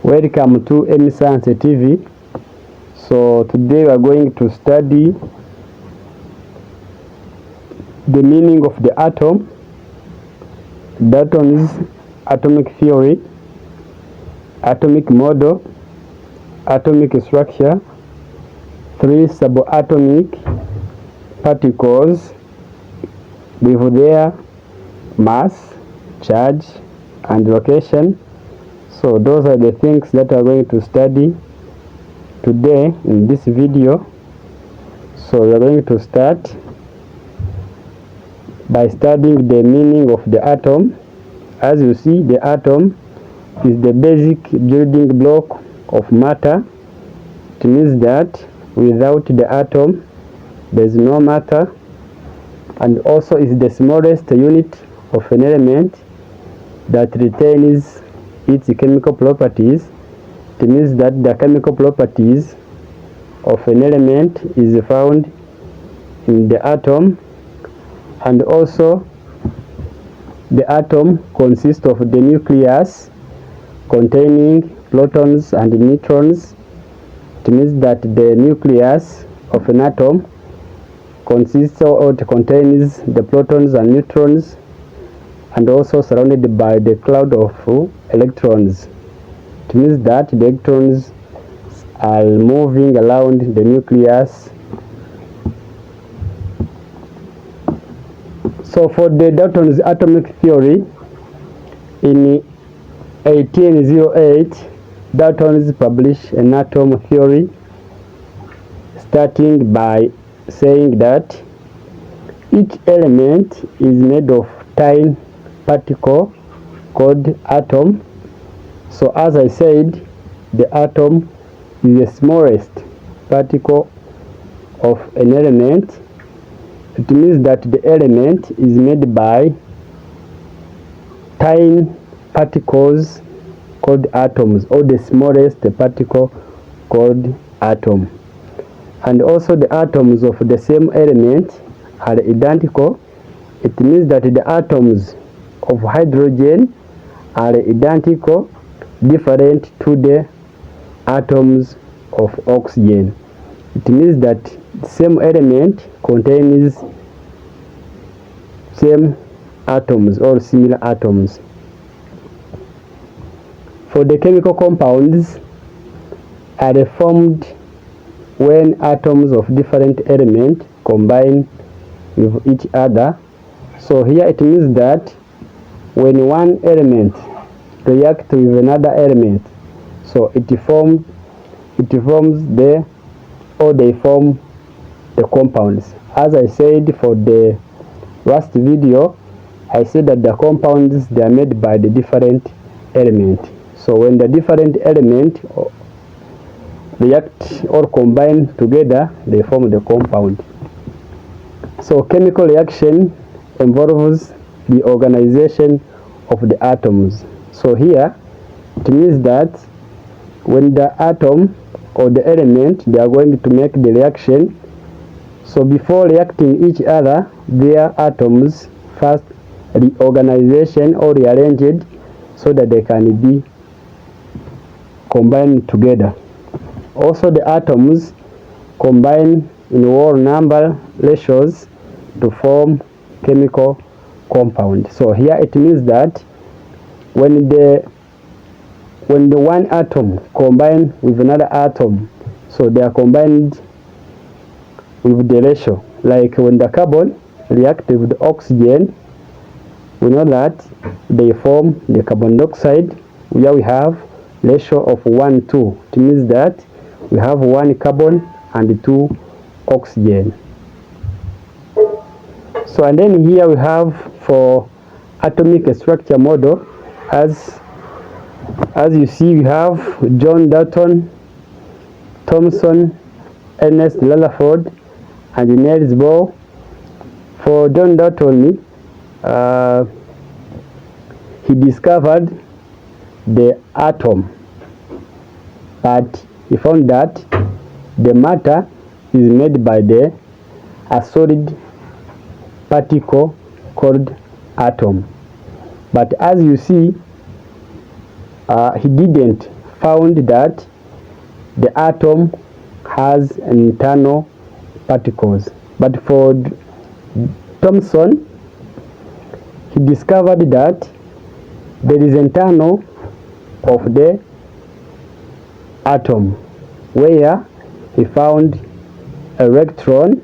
Welcome to Science TV. So today we are going to study the meaning of the atom, Dalton's atomic theory, atomic model, atomic structure, 3 subatomic particles with their mass, charge, and location. So those are the things that we are going to study today in this video. So we are going to start by studying the meaning of the atom. As you see, the atom is the basic building block of matter. It means that without the atom there is no matter, and also is the smallest unit of an element that retains its chemical properties. It means that the chemical properties of an element is found in the atom, and also the atom consists of the nucleus containing protons and neutrons. It means that the nucleus of an atom consists or contains the protons and neutrons, and also surrounded by the cloud of electrons. It means that the electrons are moving around the nucleus. So for the Dalton's atomic theory, in 1808, Dalton published an atom theory, starting by saying that each element is made of tiny particle called atom. So as I said, the atom is the smallest particle of an element. It means that the element is made by tiny particles called atoms, or the smallest particle called atom. And also the atoms of the same element are identical. It means that the atoms of hydrogen are identical, different to the atoms of oxygen. It means that the same element contains same atoms or similar atoms. For the chemical compounds are formed when atoms of different elements combine with each other. So here it means that when one element reacts with another element, so they form the compounds. As I said for the last video, I said that the compounds, they are made by the different elements. So when the different elements react or combine together, they form the compound. So chemical reaction involves the organization of the atoms. So here it means that when the atom or the element, they are going to make the reaction, so before reacting each other, their atoms first reorganization or rearranged so that they can be combined together. Also the atoms combine in whole number ratios to form chemical compound. So here it means that when the one atom combine with another atom, so they are combined with the ratio. Like when the carbon reacts with the oxygen, we know that they form the carbon dioxide, where we have ratio of 1:2. It means that we have 1 carbon and 2 oxygen. So and then here we have for atomic structure model, as you see, we have John Dalton, Thomson, Ernest Rutherford, and Niels Bohr. For John Dalton, he discovered the atom, but he found that the matter is made by a solid particle called atom. But as you see, he didn't found that the atom has internal particles. But for Thomson, he discovered that there is internal of the atom, where he found electron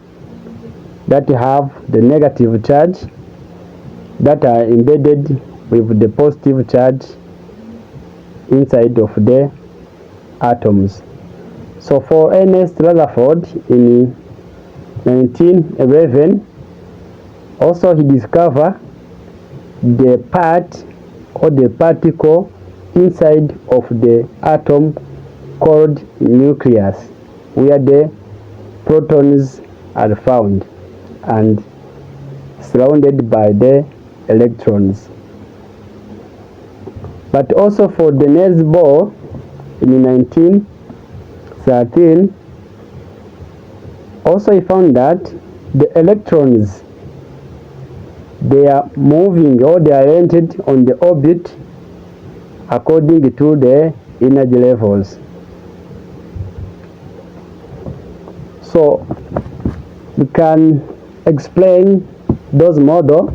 that have the negative charge that are embedded with the positive charge inside of the atoms. So for Ernest Rutherford in 1911, also he discovered the part or the particle inside of the atom called nucleus, where the protons are found and surrounded by the electrons. But also for the Niels Bohr in 1913, also he found that the electrons, they are moving or they are oriented on the orbit according to the energy levels. So we can explain those models.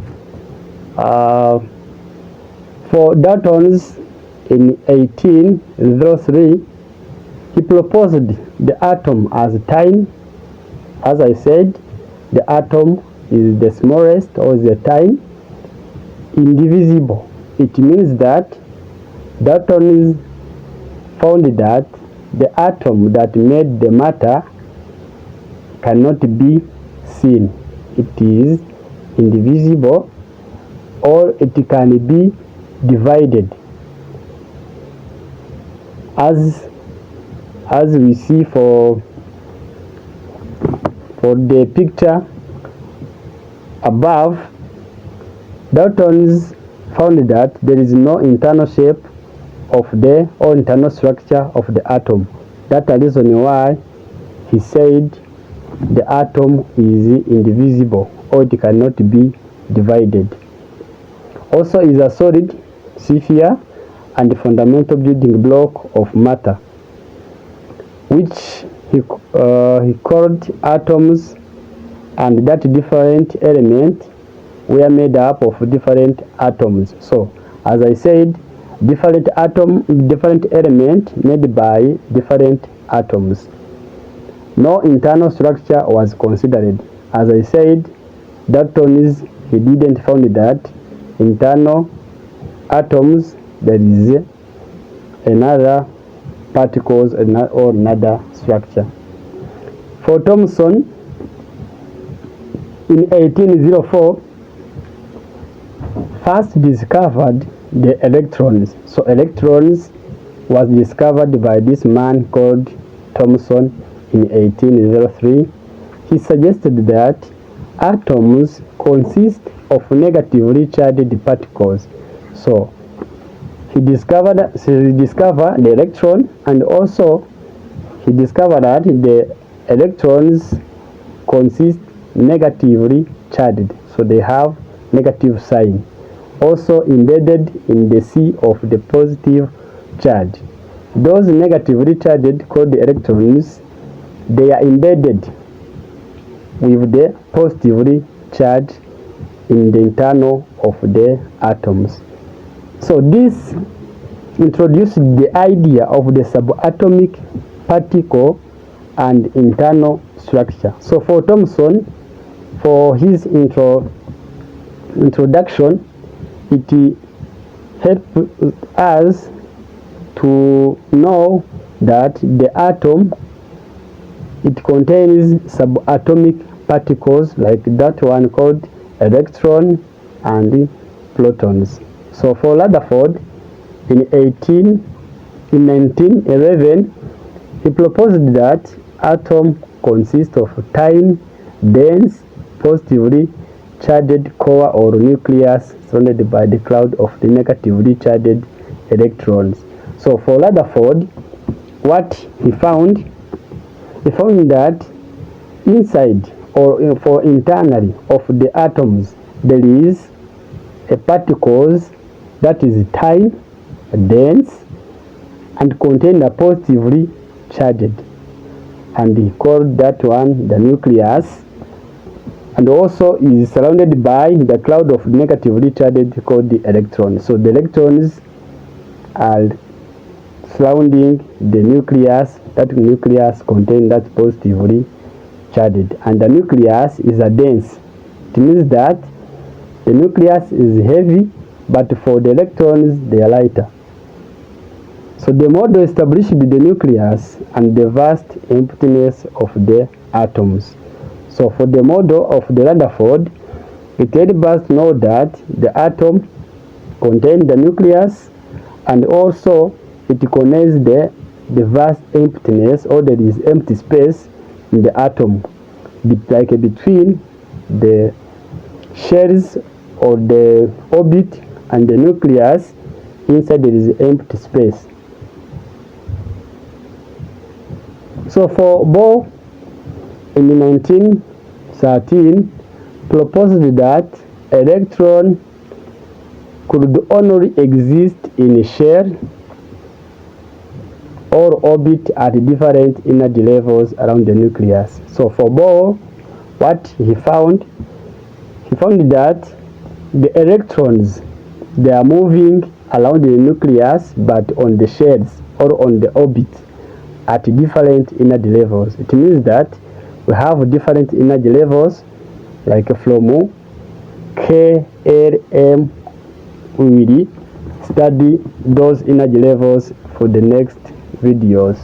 For Dalton's in 1803, he proposed the atom as time. As I said, the atom is the smallest or the time, indivisible. It means that Dalton found that the atom that made the matter cannot be seen. It is indivisible, or it can be divided, as we see for the picture above. Dalton's found that there is no internal shape of the or internal structure of the atom. That's the reason why he said the atom is indivisible, or it cannot be divided. Also is a solid sphere and the fundamental building block of matter, which he called atoms, and that different elements were made up of different atoms. So as I said, different element made by different atoms. No internal structure was considered. As I said, Dalton's, he didn't find that internal atoms there is another particles or another structure. For Thomson in 1804, first discovered the electrons. So electrons was discovered by this man called Thomson in 1803. He suggested that atoms consist of negatively charged particles. So he discovered the electron, and also he discovered that the electrons consist negatively charged, so they have negative sign, also embedded in the sea of the positive charge. Those negatively charged, called the electrons, they are embedded with the positively charged in the internal of the atoms. So this introduced the idea of the subatomic particle and internal structure. So for Thomson, for his introduction, it helped us to know that the atom, it contains subatomic particles like that one called electron and protons. So for Rutherford in 1911, he proposed that atom consists of tiny, dense, positively charged core or nucleus surrounded by the cloud of the negatively charged electrons. So for Rutherford, what he found that inside or for internally of the atoms there is a particles that is tiny, dense, and contain a positively charged, and he called that one the nucleus, and also is surrounded by the cloud of negatively charged called the electrons. So the electrons are surrounding the nucleus. That nucleus contains that positively charged, and the nucleus is a dense. It means that the nucleus is heavy, but for the electrons they are lighter. So the model established the nucleus and the vast emptiness of the atoms. So for the model of the Rutherford, it helps us know that the atom contains the nucleus, and also it contains the vast emptiness, or there is empty space in the atom, like between the shells or the orbit and the nucleus. Inside there is empty space. So for Bohr in 1913 proposed that electron could only exist in a shell or orbit at different energy levels around the nucleus. So for Bohr, what he found that the electrons, they are moving around the nucleus but on the shells or on the orbit at different energy levels. It means that we have different energy levels, like from K, L, M. We will study those energy levels for the next videos.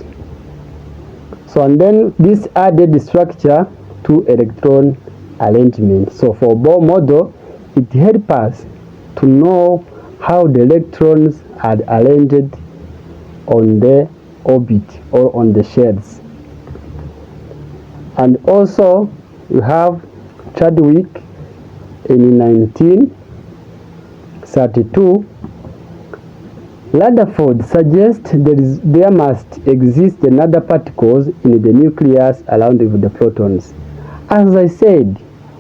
So, and then this added structure to electron arrangement. So for Bohr model, it helps us to know how the electrons are arranged on the orbit or on the shells. And also you have Chadwick in 1932. Rutherford suggests there must exist another particles in the nucleus around with the protons. As I said,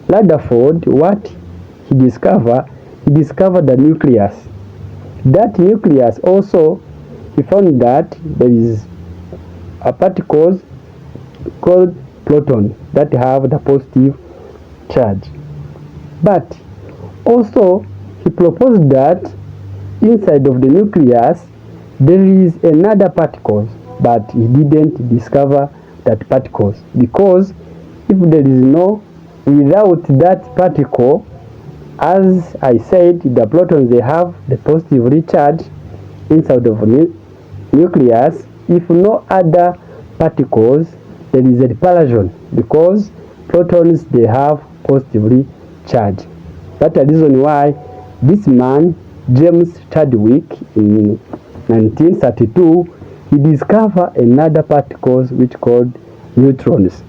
Rutherford, what he discovered the nucleus. That nucleus also, he found that there is a particles called proton that have the positive charge. But also he proposed that inside of the nucleus there is another particles, but he didn't discover that particles, because if there is no, without that particle, as I said, the protons, they have the positively charged inside of the nucleus. If no other particles, there is a repulsion, because protons, they have positively charged. That's the reason why this man, James Chadwick, in 1932, he discovered another particles which called neutrons.